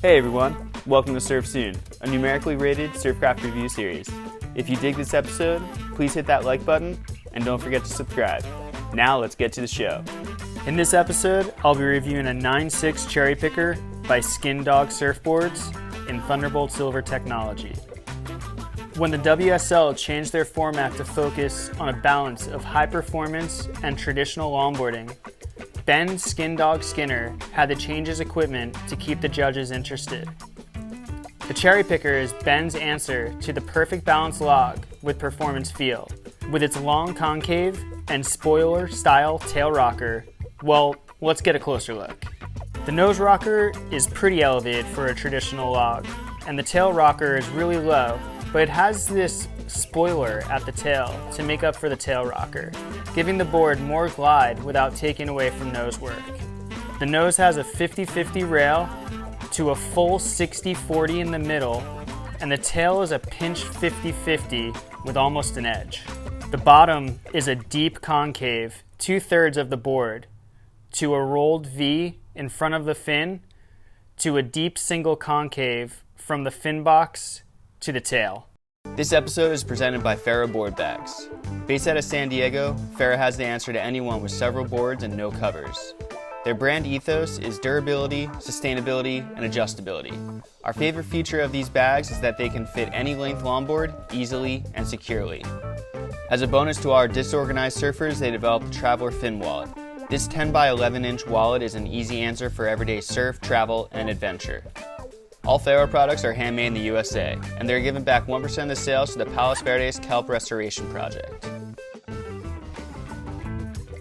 Hey everyone, welcome to Surf Soon, a numerically rated Surfcraft review series. If you dig this episode, please hit that like button and don't forget to subscribe. Now let's get to the show. In this episode, I'll be reviewing a 9.6 Cherry Picker by Skin Dog Surfboards in Thunderbolt Silver technology. When the WSL changed their format to focus on a balance of high performance and traditional longboarding, Ben Skin Dog Skinner had to change his equipment to keep the judges interested. The Cherry Picker is Ben's answer to the perfect balance log with performance feel. With its long concave and spoiler style tail rocker, well, let's get a closer look. The nose rocker is pretty elevated for a traditional log, and the tail rocker is really low, but it has this spoiler at the tail to make up for the tail rocker, giving the board more glide without taking away from nose work. The nose has a 50-50 rail to a full 60-40 in the middle, and the tail is a pinched 50-50 with almost an edge. The bottom is a deep concave, 2/3 of the board, to a rolled V in front of the fin, to a deep single concave from the fin box to the tail. This episode is presented by Ferro Board Bags. Based out of San Diego, Ferro has the answer to anyone with several boards and no covers. Their brand ethos is durability, sustainability, and adjustability. Our favorite feature of these bags is that they can fit any length longboard easily and securely. As a bonus to our disorganized surfers, they developed a Traveler Fin Wallet. This 10 by 11 inch wallet is an easy answer for everyday surf, travel, and adventure. All Ferro products are handmade in the USA, and they're giving back 1% of the sales to the Palos Verdes Kelp Restoration Project.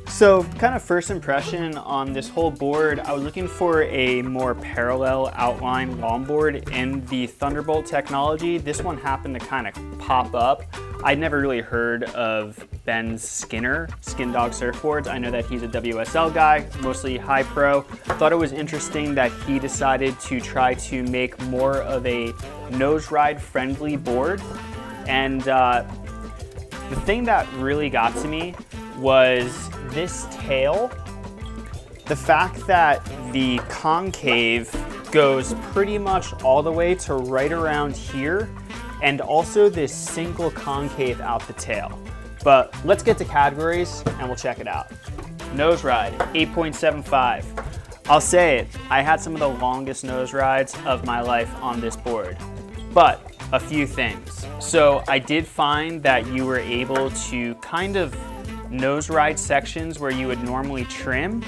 So, kind of first impression on this whole board, I was looking for a more parallel outline longboard in the Thunderbolt technology. This one happened to kind of pop up. I'd never really heard of Ben Skinner, Skin Dog Surfboards. I know that he's a WSL guy, mostly high pro. Thought it was interesting that he decided to try to make more of a nose ride friendly board. And the thing that really got to me was this tail. The fact that the concave goes pretty much all the way to right around here, and also this single concave out the tail. But let's get to categories and we'll check it out. Nose ride, 8.75. I'll say it, I had some of the longest nose rides of my life on this board, but a few things. So I did find that you were able to kind of nose ride sections where you would normally trim,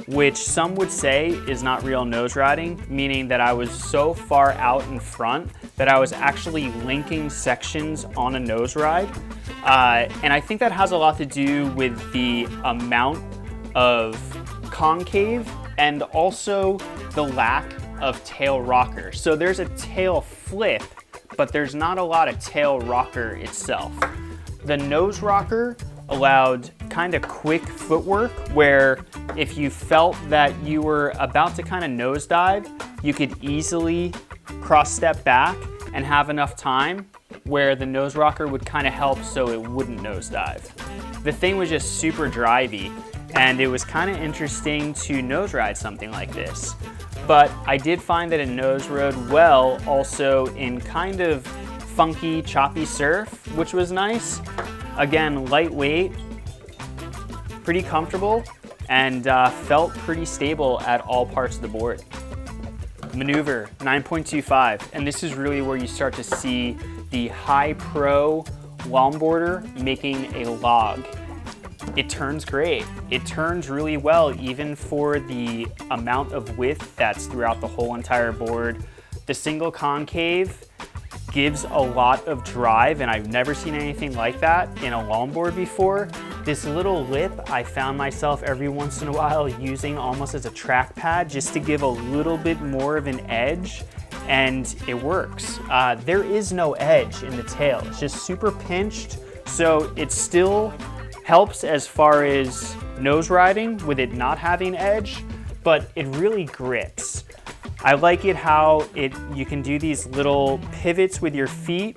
which some would say is not real nose riding, meaning that I was so far out in front that I was actually linking sections on a nose ride. And I think that has a lot to do with the amount of concave and also the lack of tail rocker. So there's a tail flip, but there's not a lot of tail rocker itself. The nose rocker allowed kind of quick footwork where if you felt that you were about to kind of nosedive, you could easily cross step back and have enough time where the nose rocker would kind of help so it wouldn't nosedive. The thing was just super drivey, and it was kind of interesting to nose ride something like this. But I did find that it nose rode well also in kind of funky, choppy surf, which was nice. Again, lightweight, pretty comfortable, and felt pretty stable at all parts of the board. Maneuver, 9.25, and this is really where you start to see the high pro longboarder making a log. It turns great. It turns really well, even for the amount of width that's throughout the whole entire board. The single concave gives a lot of drive, and I've never seen anything like that in a longboard before. This little lip, I found myself every once in a while using almost as a track pad just to give a little bit more of an edge, and it works. There is no edge in the tail. It's just super pinched, so it still helps as far as nose riding with it not having edge, but it really grips. I like it how you can do these little pivots with your feet.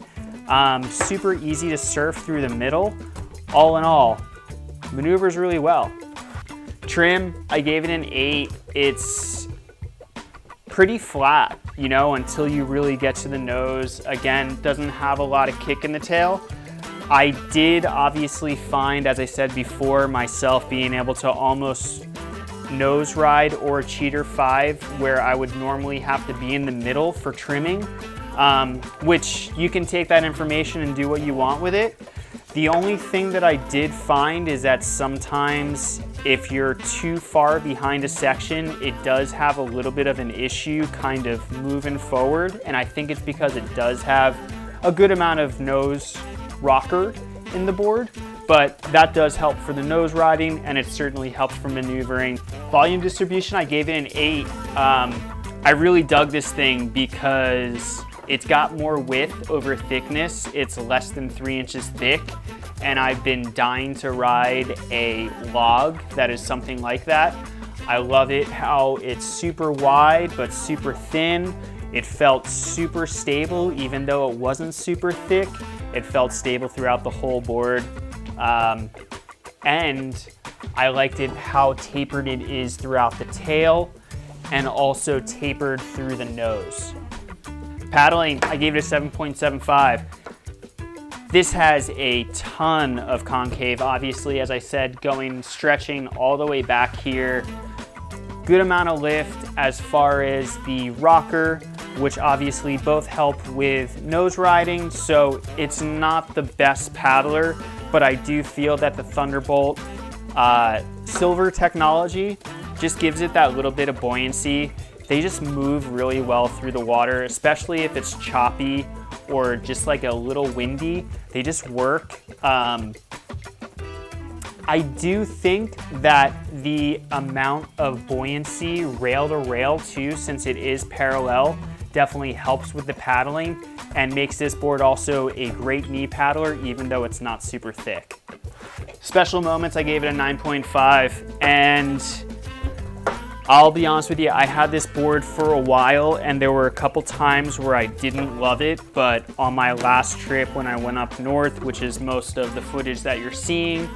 Super easy to surf through the middle. All in all, maneuvers really well. Trim, I gave it an 8. It's pretty flat, you know, until you really get to the nose. Again, doesn't have a lot of kick in the tail. I did obviously find, as I said before, myself being able to almost nose ride or cheater 5 where I would normally have to be in the middle for trimming, which you can take that information and do what you want with it. The only thing that I did find is that sometimes if you're too far behind a section, it does have a little bit of an issue kind of moving forward, and I think it's because it does have a good amount of nose rocker in the board, but that does help for the nose riding, and it certainly helps for maneuvering. Volume distribution, I gave it an 8. I really dug this thing because it's got more width over thickness. It's less than 3 inches thick, and I've been dying to ride a log that is something like that. I love it how it's super wide but super thin. It felt super stable even though it wasn't super thick. It felt stable throughout the whole board. And I liked it how tapered it is throughout the tail and also tapered through the nose. Paddling, I gave it a 7.75. This has a ton of concave, obviously, as I said, stretching all the way back here. Good amount of lift as far as the rocker, which obviously both help with nose riding, so it's not the best paddler, but I do feel that the Thunderbolt silver technology just gives it that little bit of buoyancy. They just move really well through the water, especially if it's choppy or just like a little windy. They just work. I do think that the amount of buoyancy rail to rail too, since it is parallel, definitely helps with the paddling and makes this board also a great knee paddler even though it's not super thick. Special moments, I gave it a 9.5, and I'll be honest with you, I had this board for a while and there were a couple times where I didn't love it, but on my last trip when I went up north, which is most of the footage that you're seeing,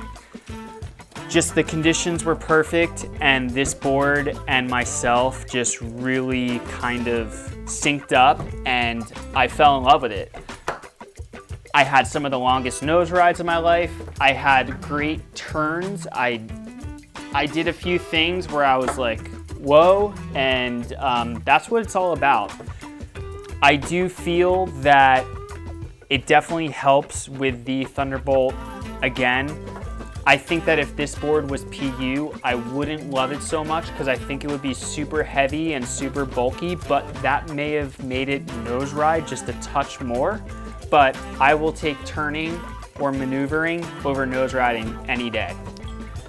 just the conditions were perfect, and this board and myself just really kind of synced up and I fell in love with it. I had some of the longest nose rides of my life. I had great turns. I did a few things where I was like, whoa, and that's what it's all about. I do feel that it definitely helps with the Thunderbolt again. I think that if this board was PU, I wouldn't love it so much because I think it would be super heavy and super bulky, but that may have made it nose ride just a touch more. But I will take turning or maneuvering over nose riding any day.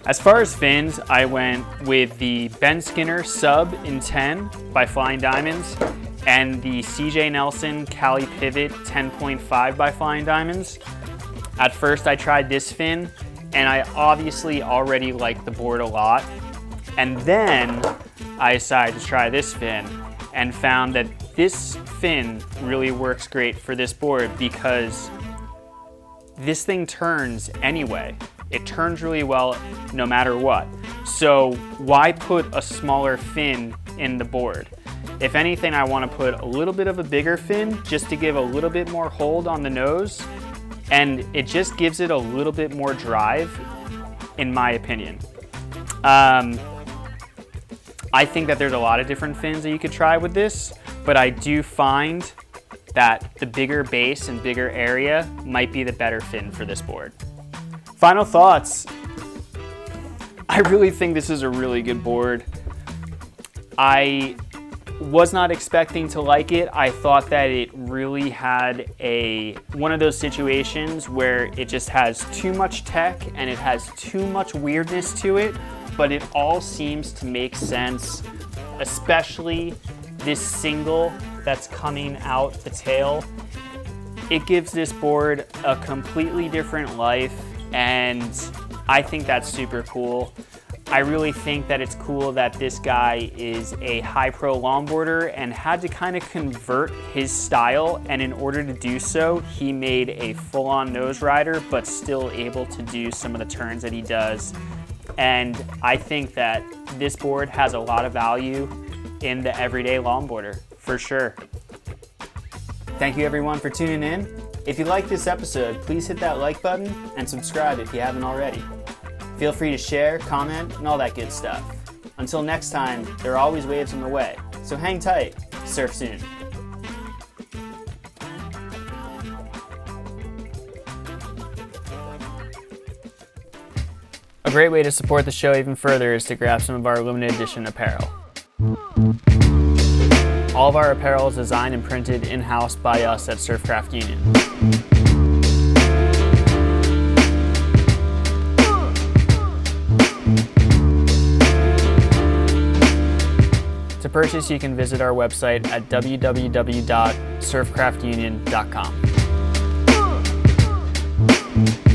As far as fins, I went with the Ben Skinner Sub in 10 by Flying Diamonds and the CJ Nelson Cali Pivot 10.5 by Flying Diamonds. At first I tried this fin and I obviously already liked the board a lot. And then I decided to try this fin and found that this fin really works great for this board because this thing turns anyway. It turns really well no matter what. So why put a smaller fin in the board? If anything, I want to put a little bit of a bigger fin just to give a little bit more hold on the nose, and it just gives it a little bit more drive, in my opinion. I think that there's a lot of different fins that you could try with this, but I do find that the bigger base and bigger area might be the better fin for this board. Final thoughts. I really think this is a really good board. I was not expecting to like it. I thought that it really had one of those situations where it just has too much tech and it has too much weirdness to it, but it all seems to make sense, especially this single that's coming out the tail. It gives this board a completely different life, and I think that's super cool. I really think that it's cool that this guy is a high pro longboarder and had to kind of convert his style, and in order to do so, he made a full-on nose rider, but still able to do some of the turns that he does. And I think that this board has a lot of value in the everyday longboarder, for sure. Thank you everyone for tuning in. If you liked this episode, please hit that like button and subscribe if you haven't already. Feel free to share, comment, and all that good stuff. Until next time, there are always waves on the way, so hang tight, surf soon. A great way to support the show even further is to grab some of our limited edition apparel. All of our apparel is designed and printed in-house by us at Surfcraft Union. To purchase, you can visit our website at www.surfcraftunion.com.